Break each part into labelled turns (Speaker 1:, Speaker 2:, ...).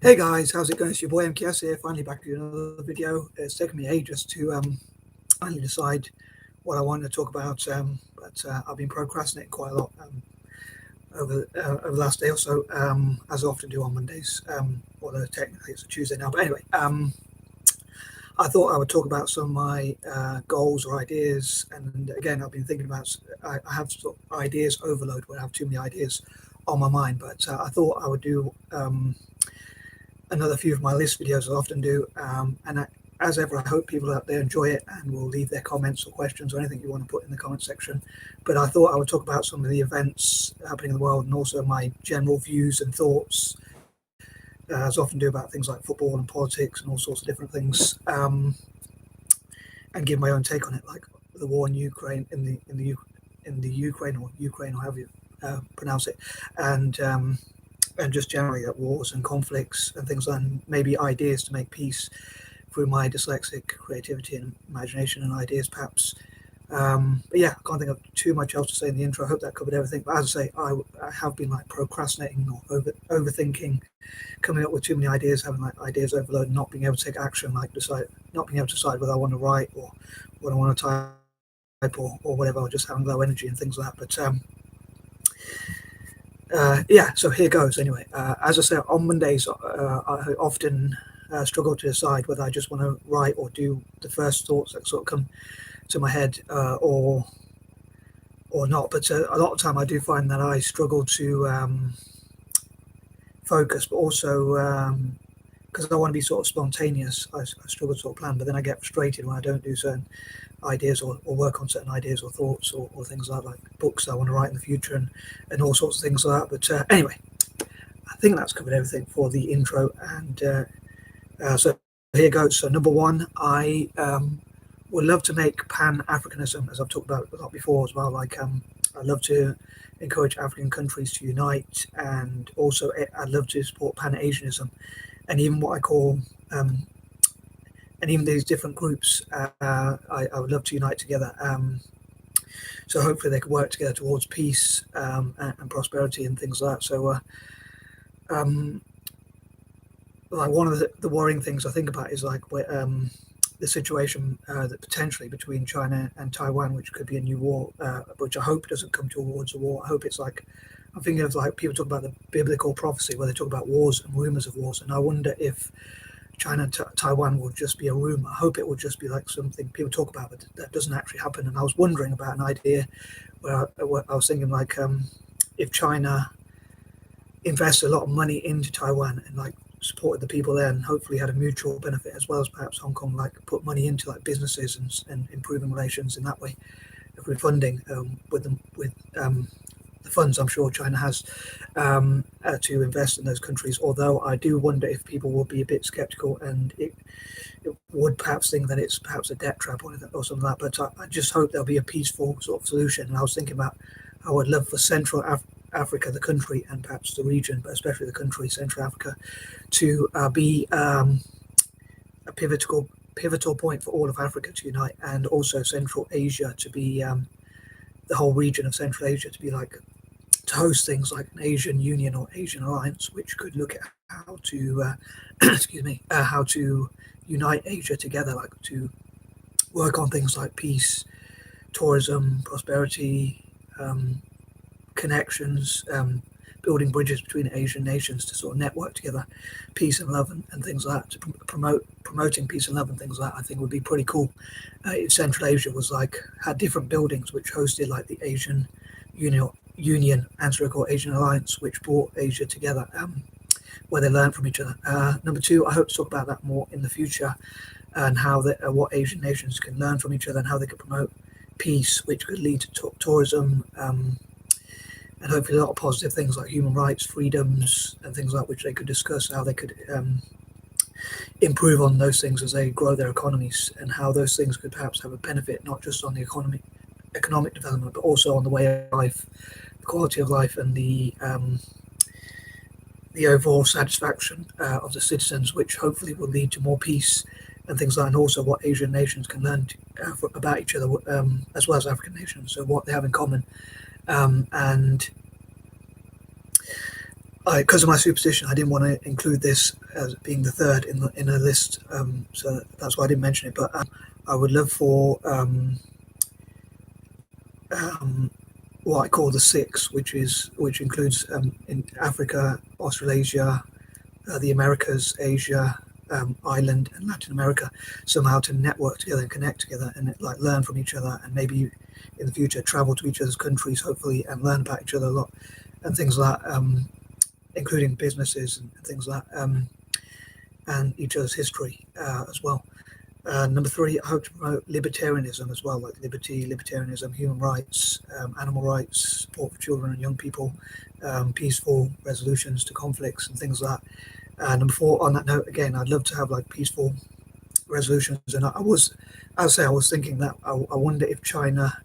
Speaker 1: Hey guys, how's it going? It's your boy M.K.S here, finally back to another video. It's taken me ages to finally decide what I wanted to talk about, but I've been procrastinating quite a lot over the last day or so, as I often do on Mondays, although technically it's a Tuesday now. But anyway, I thought I would talk about some of my goals or ideas, and again, I've been thinking about, I have sort of ideas overload where I have too many ideas on my mind, but I thought I would do another few of my list videos I often do, as ever, I hope people out there enjoy it and will leave their comments or questions or anything you want to put in the comment section. But I thought I would talk about some of the events happening in the world and also my general views and thoughts, as I often do, about things like football and politics and all sorts of different things, and give my own take on it, like the war in Ukraine, in the Ukraine or however you pronounce it, and just generally at wars and conflicts and things, and maybe ideas to make peace through my dyslexic creativity and imagination and ideas, perhaps. But yeah, I can't think of too much else to say in the intro. I hope that covered everything. But as I say, I have been like procrastinating or overthinking, coming up with too many ideas, having like ideas overload, and not being able to take action, like not being able to decide whether I want to write or what I want to type or whatever, or just having low energy and things like that. But yeah, so here goes anyway. As I say, on Mondays, I often struggle to decide whether I just want to write or do the first thoughts that sort of come to my head, or not. But a lot of time I do find that I struggle to focus, but also because I want to be sort of spontaneous, I struggle to sort of plan. But then I get frustrated when I don't do certain ideas or work on certain ideas or thoughts or things like books I want to write in the future and all sorts of things like that. But anyway, I think that's covered everything for the intro, and so here goes. So number one, I would love to make Pan-Africanism, as I've talked about a lot before as well. Like I'd love to encourage African countries to unite, and also I'd love to support Pan-Asianism, and even what I call and even these different groups, I would love to unite together. So hopefully they can work together towards peace and prosperity and things like that. So like one of the worrying things I think about is like the situation that potentially between China and Taiwan, which could be a new war, which I hope doesn't come towards a war. I hope it's like, I'm thinking of like people talk about the biblical prophecy where they talk about wars and rumors of wars, and I wonder if China and Taiwan will just be a rumor. I hope it will just be like something people talk about, but that doesn't actually happen. And I was wondering about an idea where I was thinking like if China invested a lot of money into Taiwan and like supported the people there and hopefully had a mutual benefit, as well as perhaps Hong Kong like put money into like businesses and improving relations in that way, with funding with the funds I'm sure China has to invest in those countries. Although I do wonder if people will be a bit skeptical and it would perhaps think that it's perhaps a debt trap or something like that. But I just hope there'll be a peaceful sort of solution. And I was thinking about how I'd love for Central Africa, the country, and perhaps the region, but especially the country, Central Africa, to be a pivotal point for all of Africa to unite, and also Central Asia to be the whole region of Central Asia to be like, to host things like an Asian Union or Asian Alliance, which could look at how to how to unite Asia together, like to work on things like peace, tourism, prosperity, connections, building bridges between Asian nations to sort of network together, peace and love and things like that, to promoting peace and love and things like that. I think would be pretty cool if Central Asia was like, had different buildings which hosted like the Asian Union and so-called Asian Alliance, which brought Asia together, where they learn from each other. Number two, I hope to talk about that more in the future, and how what Asian nations can learn from each other and how they could promote peace, which could lead to tourism, and hopefully a lot of positive things like human rights, freedoms, and things like which they could discuss, how they could improve on those things as they grow their economies, and how those things could perhaps have a benefit not just on the economic development, but also on the way of life, the quality of life, and the overall satisfaction of the citizens, which hopefully will lead to more peace and things like that, and also what Asian nations can learn about each other, as well as African nations, so what they have in common. And because of my superstition, I didn't want to include this as being the third in a list, so that's why I didn't mention it. But I would love for what I call the six, which includes in Africa, Australasia, the Americas, Asia, Ireland, and Latin America, somehow to network together and connect together and like learn from each other, and maybe in the future travel to each other's countries, hopefully, and learn about each other a lot and things like that, including businesses and things like that, and each other's history as well. Number three, I hope to promote libertarianism as well, like liberty, libertarianism, human rights, animal rights, support for children and young people, peaceful resolutions to conflicts and things like that. Number four, on that note, again, I'd love to have like peaceful resolutions. And I was thinking that I wonder if China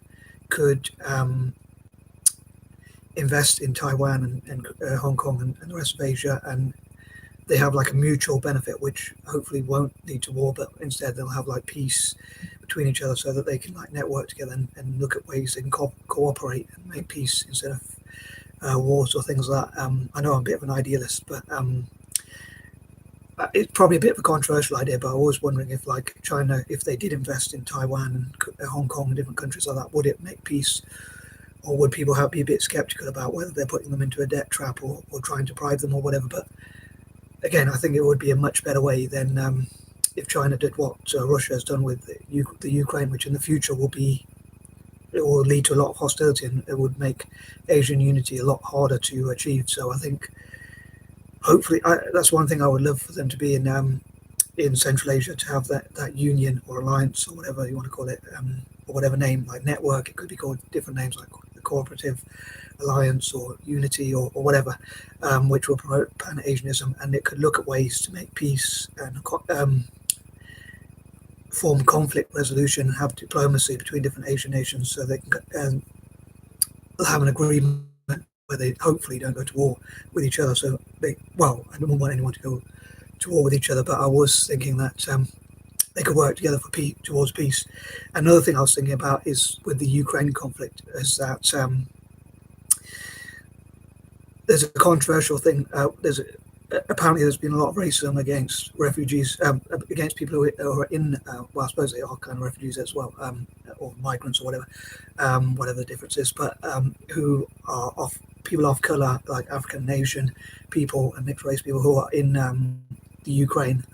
Speaker 1: could invest in Taiwan and Hong Kong and the rest of Asia, and they have like a mutual benefit, which hopefully won't lead to war, but instead they'll have like peace between each other, so that they can like network together and look at ways they can cooperate and make peace instead of wars or things like that. I know I'm a bit of an idealist, but it's probably a bit of a controversial idea. But I was wondering if like China, if they did invest in Taiwan and Hong Kong and different countries like that, would it make peace? Or would people be a bit skeptical about whether they're putting them into a debt trap or trying to bribe them or whatever? But again, I think it would be a much better way than if China did what Russia has done with the Ukraine, which in the future it will lead to a lot of hostility, and it would make Asian unity a lot harder to achieve. So I think hopefully that's one thing I would love for them to be in Central Asia, to have that union or alliance or whatever you want to call it, or whatever name, like network. It could be called different names like the Cooperative Alliance or Unity or whatever, which will promote Pan-Asianism, and it could look at ways to make peace and form conflict resolution and have diplomacy between different Asian nations, so they can have an agreement where they hopefully don't go to war with each other. So I don't want anyone to go to war with each other, but I was thinking that they could work together for towards peace. Another thing I was thinking about is with the Ukraine conflict, is that there's a controversial thing. Apparently there's been a lot of racism against refugees, against people who are in, well, I suppose they are kind of refugees as well, or migrants or whatever the difference is, but who are people of color, like African and Asian people and mixed race people who are in the Ukraine.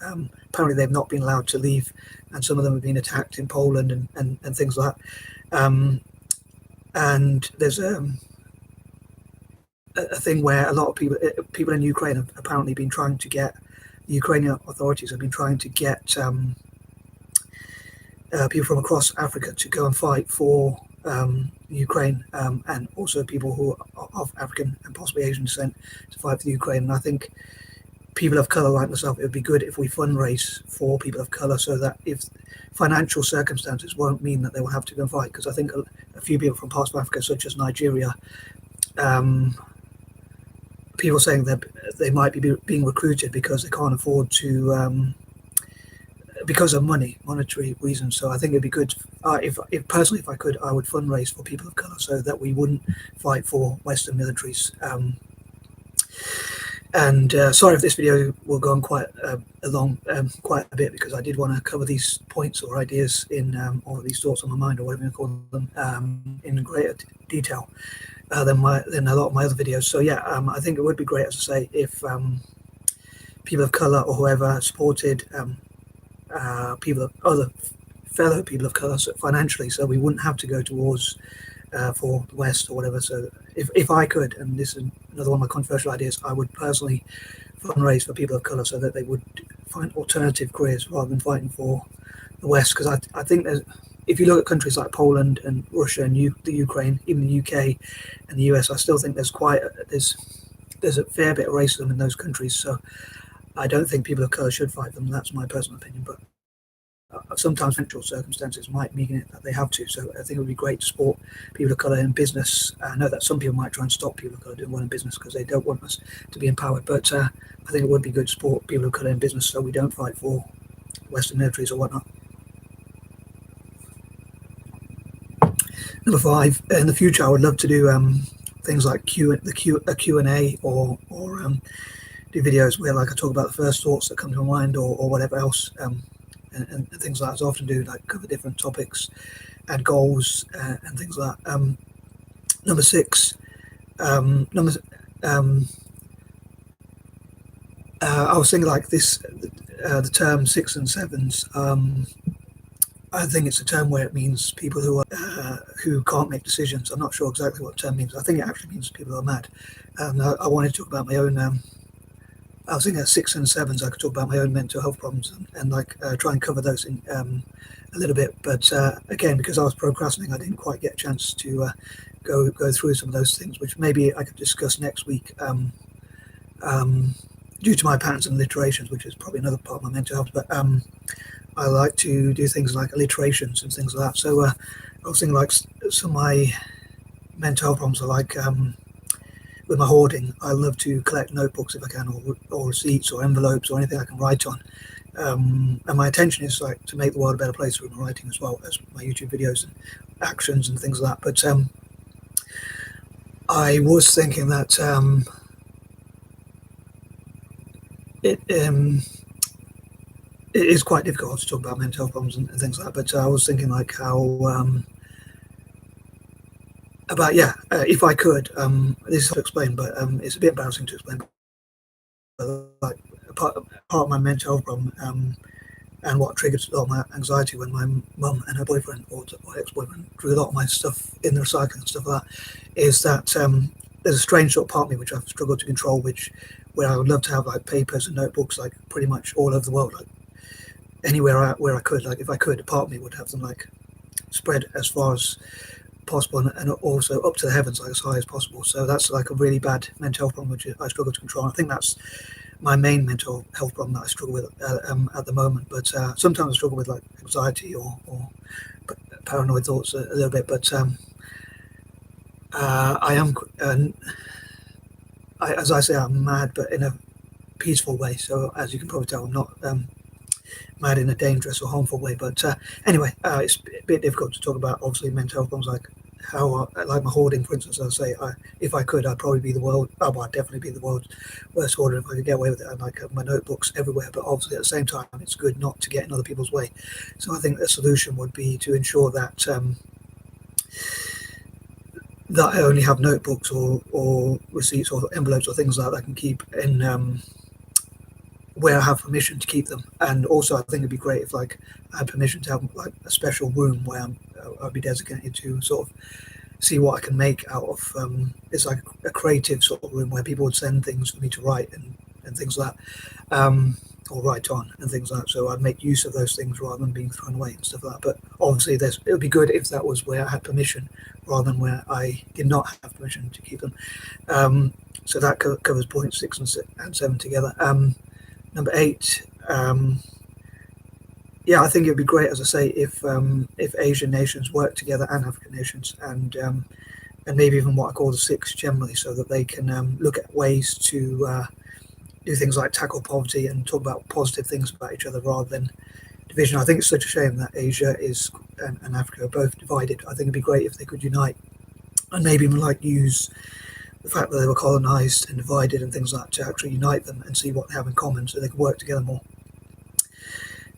Speaker 1: Apparently they've not been allowed to leave, and some of them have been attacked in Poland and things like that. And there's a thing where a lot of people in Ukraine have apparently been trying to get, the Ukrainian authorities have been trying to get people from across Africa to go and fight for Ukraine, and also people who are of African and possibly Asian descent to fight for the Ukraine. And I think people of color like myself, it would be good if we fundraise for people of color, so that if financial circumstances won't mean that they will have to go and fight, because I think a few people from parts of Africa, such as Nigeria, people saying that they might be being recruited because they can't afford to, because of monetary reasons. So I think it'd be good if personally, if I could, I would fundraise for people of color so that we wouldn't fight for Western militaries. And sorry if this video will go on quite quite a bit, because I did want to cover these points or ideas in or these thoughts on my mind, or whatever you call them, in greater detail than a lot of my other videos. So yeah, I think it would be great, as I say, if people of color or whoever supported fellow people of color financially, so we wouldn't have to go to wars for the West or whatever. So if I could, and this is another one of my controversial ideas, I would personally fundraise for people of color so that they would find alternative careers rather than fighting for the West. Because I think if you look at countries like Poland and Russia and the Ukraine, even the UK and the US, I still think there's a fair bit of racism in those countries. So I don't think people of color should fight them. That's my personal opinion, but sometimes financial circumstances might mean it that they have to. So I think it would be great to support people of color in business. I know that some people might try and stop people of color doing well in business because they don't want us to be empowered, but I think it would be good to support people of color in business so we don't fight for Western militaries or whatnot. Number 5, in the future, I would love to do things like a Q&A, or do videos where like I talk about the first thoughts that come to my mind, or whatever else, and things like that. I often do like cover different topics and goals, and things like that. Number 6, number I was thinking like this, the term 6 and 7s. I think it's a term where it means people who can't make decisions. I'm not sure exactly what the term means. I think it actually means people who are mad. I wanted to talk about my own. I was thinking at 6 and 7s, I could talk about my own mental health problems, and like try and cover those in a little bit. But again, because I was procrastinating, I didn't quite get a chance to go through some of those things, which maybe I could discuss next week. Due to my patterns and alliterations, which is probably another part of my mental health, but I like to do things like alliterations and things like that. So I was thinking like some of my mental health problems are like with my hoarding. I love to collect notebooks if I can, or receipts or envelopes or anything I can write on. And my intention is like to make the world a better place through my writing, as well as my YouTube videos and actions and things like that. But I was thinking that it is quite difficult to talk about mental health problems and things like that. But I was thinking like how about if I could, this is hard to explain, but it's a bit embarrassing to explain. But like part of my mental health problem, and what triggered a lot of my anxiety when my mum and her boyfriend, or ex-boyfriend, drew a lot of my stuff in the recycling and stuff like that, is that there's a strange sort of part of me which I've struggled to control, where I would love to have like papers and notebooks like pretty much all over the world, like anywhere where I could. Like if I could, a part of me would have them like spread as far as possible, and also up to the heavens, like as high as possible. So that's like a really bad mental health problem which I struggle to control. I think that's my main mental health problem that I struggle with at the moment. But sometimes I struggle with like anxiety or paranoid thoughts a little bit. But I am, as I say, I'm mad, but in a peaceful way. So as you can probably tell, I'm not mad in a dangerous or harmful way. But anyway, it's a bit difficult to talk about obviously mental health problems, like how like my hoarding, for instance. As I say, if I could, I'd probably be I'd definitely be the world's worst hoarder if I could get away with it. I'd like have my notebooks everywhere, but obviously at the same time, it's good not to get in other people's way. So I think the solution would be to ensure that that I only have notebooks or receipts or envelopes or things like that I can keep in where I have permission to keep them. And also I think it'd be great if like I had permission to have like a special room where I'd be designated to sort of see what I can make out of it's like a creative sort of room where people would send things for me to write and things like that, or write on and things like that. So I'd make use of those things rather than being thrown away and stuff like that. But obviously it would be good if that was where I had permission rather than where I did not have permission to keep them. So that covers points 6 and 7 together. Number 8, I think it'd be great, as I say, if Asian nations work together and African nations, and maybe even what I call the 6 generally, so that they can look at ways to do things like tackle poverty and talk about positive things about each other rather than division. I think it's such a shame that Asia and Africa are both divided. I think it'd be great if they could unite, and maybe even like use the fact that they were colonized and divided and things like that to actually unite them and see what they have in common so they can work together more.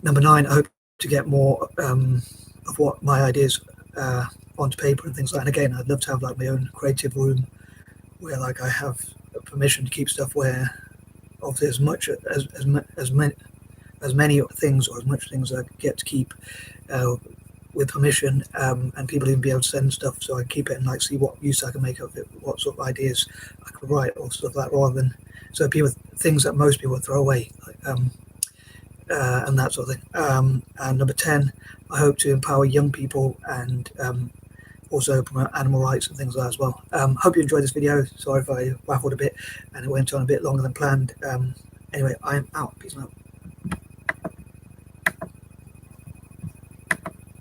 Speaker 1: Number 9, I hope to get more of what my ideas onto paper and things like that. And again, I'd love to have like my own creative room where like I have permission to keep stuff, where obviously as many things or as much things I get to keep with permission, and people even be able to send stuff, so I keep it and like see what use I can make of it, what sort of ideas I could write or stuff like that, rather than things that most people would throw away, like, and that sort of thing. And number 10, I hope to empower young people and also promote animal rights and things like that as well. Hope you enjoyed this video. Sorry if I waffled a bit and it went on a bit longer than planned. Anyway, I am out. Peace out.